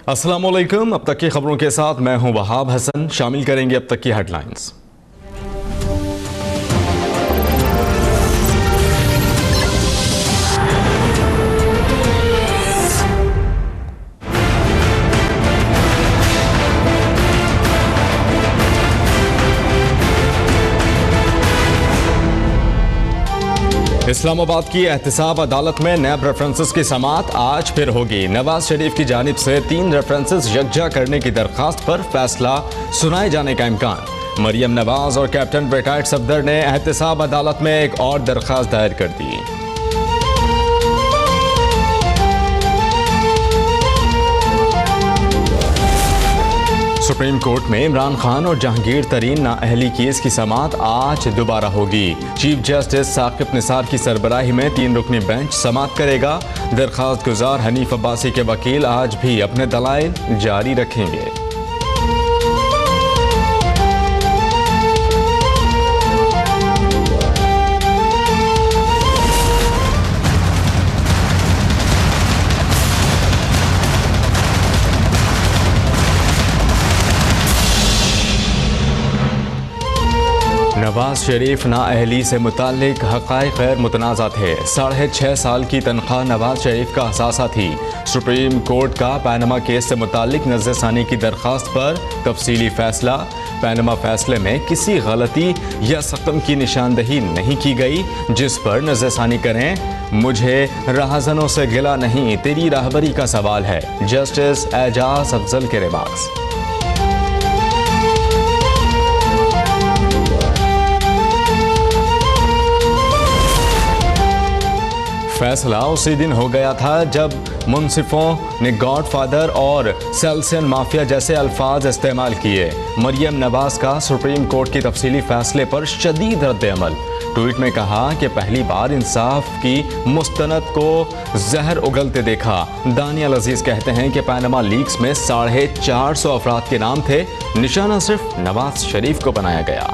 अस्सलाम वालेकुम। अब तक की खबरों के साथ मैं हूं वहाब हसन। शामिल करेंगे अब तक की हेडलाइंस। इस्लामाबाद की एहतसाब अदालत में नैब रेफरेंसेस की समाअत आज फिर होगी। नवाज शरीफ की जानिब से 3 रेफरेंसेस यकजा करने की दरखास्त पर फैसला सुनाए जाने का इम्कान। मरियम नवाज और कैप्टन रिटायर्ड सफदर ने एहतसाब अदालत में एक और दरखास्त दायर कर दी। सुप्रीम कोर्ट में इमरान खान और जहांगीर तरीन नाअहली केस की समाअत आज दोबारा होगी। चीफ जस्टिस साकिब निसार की सरबराही में 3 रुकनी बेंच समाअत करेगा। दरखास्त गुजार हनीफ अब्बासी के वकील आज भी अपने दलाइल जारी रखेंगे। नवाज शरीफ नाअहली से मुताल्लिक हक़ाइक़ गैर मुतनाज़ा थे। 6.5 साल की तनख्वाह नवाज शरीफ का असासा थी। सुप्रीम कोर्ट का पैनमा केस से मुताल्लिक नज़रसानी की दरख्वास्त पर तफसीली फैसला। पैनमा फैसले में किसी गलती या सकम की निशानदही नहीं की गई जिस पर नज़रसानी करें। मुझे राहज़नों से गिला नहीं, तेरी राहबरी का सवाल है। जस्टिस एजाज अफजल के रिमार्क्स। फैसला उसी दिन हो गया था जब मुंसिफों ने गॉडफादर और सेल्सियन माफिया जैसे अल्फाज इस्तेमाल किए। मरियम नवाज का सुप्रीम कोर्ट की तफसीली फैसले पर शदीद रद्द-ए-अमल। ट्वीट में कहा कि पहली बार इंसाफ की मुस्तनद को जहर उगलते देखा। दानियल अजीज कहते हैं कि पैनमा लीक्स में 450 अफराद के नाम थे। निशाना सिर्फ नवाज शरीफ को बनाया गया।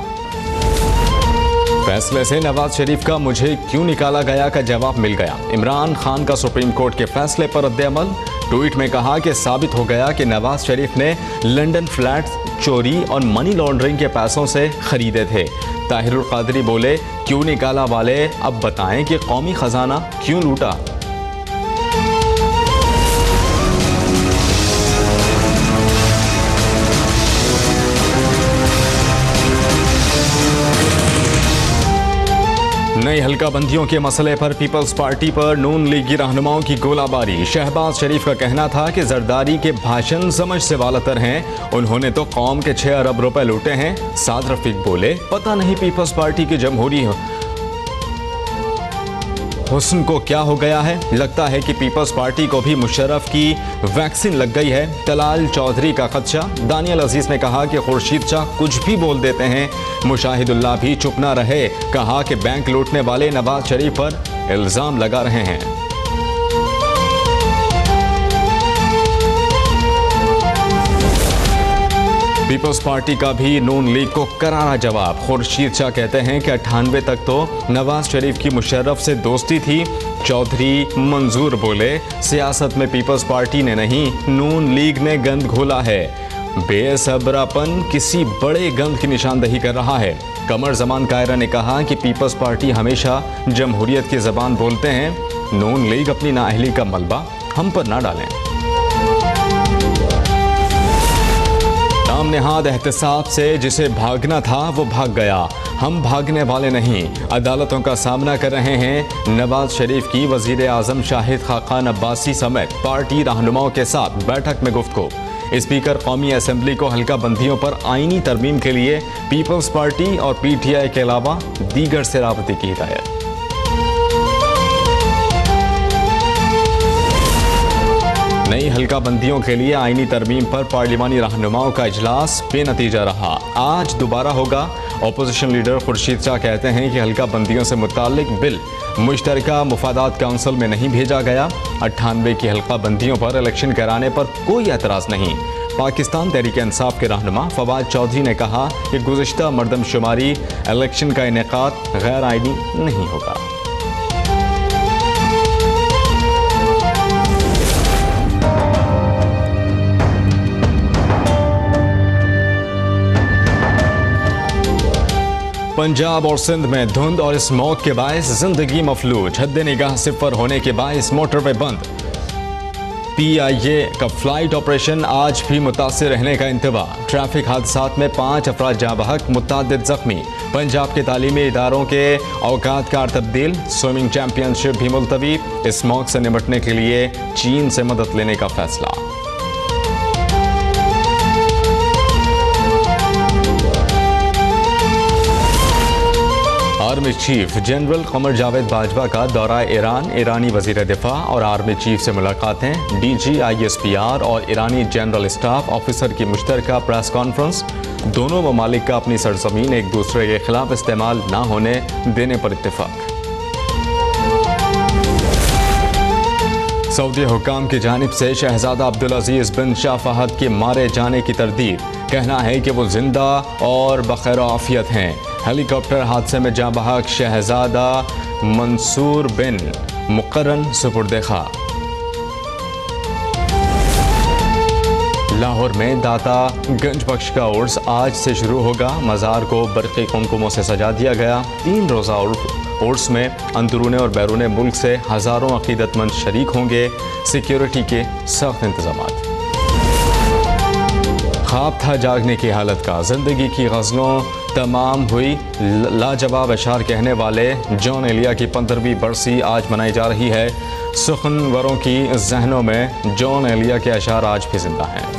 फैसले से नवाज शरीफ का मुझे क्यों निकाला गया का जवाब मिल गया। इमरान खान का सुप्रीम कोर्ट के फैसले पर रद्द-ए-अमल। ट्वीट में कहा कि साबित हो गया कि नवाज शरीफ ने लंदन फ्लैट्स चोरी और मनी लॉन्ड्रिंग के पैसों से खरीदे थे। ताहिरुल कादरी बोले, क्यों निकाला वाले अब बताएं कि कौमी खजाना क्यों लूटा। नई हल्का बंदियों के मसले पर पीपल्स पार्टी पर नून लीग की रहनुमाओं की गोलाबारी। शहबाज शरीफ का कहना था कि जरदारी के भाषण समझ से वालतर हैं, उन्होंने तो कौम के 6 अरब रुपए लूटे हैं। साद रफीक बोले, पता नहीं पीपल्स पार्टी की जमहूरी हुस्न को क्या हो गया है। लगता है कि पीपल्स पार्टी को भी मुशर्रफ की वैक्सीन लग गई है। तलाल चौधरी का खदशा। दानियल अजीज ने कहा कि खुर्शीद शाह कुछ भी बोल देते हैं। मुशाहिदुल्लाह भी चुप ना रहे। कहा कि बैंक लूटने वाले नवाज शरीफ पर इल्जाम लगा रहे हैं। पीपल्स पार्टी का भी नून लीग को करारा जवाब। खुर्शीद शाह कहते हैं कि 98 तक तो नवाज शरीफ की मुशर्रफ से दोस्ती थी। चौधरी मंजूर बोले, सियासत में पीपल्स पार्टी ने नहीं, नून लीग ने गंद घोला है। बेसब्रापन किसी बड़े गंद की निशानदही कर रहा है। कमर जमान कायरा ने कहा कि पीपल्स पार्टी हमेशा जमहूरियत की जबान बोलते हैं। नून लीग अपनी नाअहली का मलबा हम पर ना डालें। नेहाद एहतसाब से जिसे भागना था वो भाग गया। हम भागने वाले नहीं। अदालतों का सामना कर रहे हैं। नवाज शरीफ की वजीर आजम शाहिद खाकान अब्बासी समेत पार्टी रहनुमाओं के साथ बैठक में गुफ्तगू। स्पीकर कौमी असम्बली को हल्का बंदियों पर आईनी तरमीम के लिए पीपल्स पार्टी और PTI के अलावा दीगर से राबते की हिदायत। नई हल्का बंदियों के लिए आईनी तरमीम पर पार्लिमानी रहनुमाओं का इजलास बेनतीजा रहा। आज दोबारा होगा। अपोजिशन लीडर खुर्शीद शाह कहते हैं कि हल्का बंदियों से मुताल्लिक बिल मुश्तरका मुफादात काउंसिल में नहीं भेजा गया। 98 की हल्का बंदियों पर इलेक्शन कराने पर कोई एतराज़ नहीं। पाकिस्तान तहरीक-ए-इंसाफ के रहनुमा फवाद चौधरी ने कहा कि गुज़िश्ता मरदमशुमारी इलेक्शन का इनेकाद गैर आईनी नहीं होगा। पंजाब और सिंध में धुंध और स्मोक के बायस जिंदगी मफलूज, हद निगाह सिफर होने के बायस मोटरवे बंद। PIA का फ्लाइट ऑपरेशन आज भी मुतासिर रहने का इंतबा। ट्रैफिक हादसात में 5 अफराद जाँ बहक, मुतअद्दिद जख्मी। पंजाब के तालीमी इदारों के औकात कार तब्दील। स्विमिंग चैंपियनशिप भी मुलतवी। स्मोक से निपटने के लिए चीन से मदद लेने का फैसला। Army chief general Qamar Javed Bajwa का दौरा ईरान, ईरानी वजीर दिफा और आर्मी चीफ से मुलाकातें। DG ISPR और ईरानी जनरल स्टाफ ऑफिसर की मुश्तरका प्रेस कॉन्फ्रेंस। दोनों ममालिक का अपनी सरजमीन एक दूसरे के खिलाफ इस्तेमाल न होने देने पर इत्तेफाक। सऊदी हुकाम की जानिब से शहजादा अब्दुल अजीज बिन शाह फहद के मारे जाने की तरदीद। कहना है कि वो जिंदा और बखैर आफियत हैं। हेलीकॉप्टर हादसे में जाँ बहक शहजादा मंसूर बिन मुकर्रन सुपुर्द खाक। लाहौर में दाता गंज बख्श का उर्स आज से शुरू होगा। मज़ार को बरक़ी कुमकुमों से सजा दिया गया। 3 रोज़ा उर्स में अंदरूने और बैरून मुल्क से हज़ारों अक़ीदतमंद शरीक होंगे। सिक्योरिटी के सख्त इंतज़ामात। ख्वाब था जागने की हालत का, ज़िंदगी की गज़लों तमाम हुई। लाजवाब अशार कहने वाले जॉन एलिया की 15वीं बरसी आज मनाई जा रही है। सुखनवरों की जहनों में जॉन एलिया के अशार आज भी जिंदा हैं।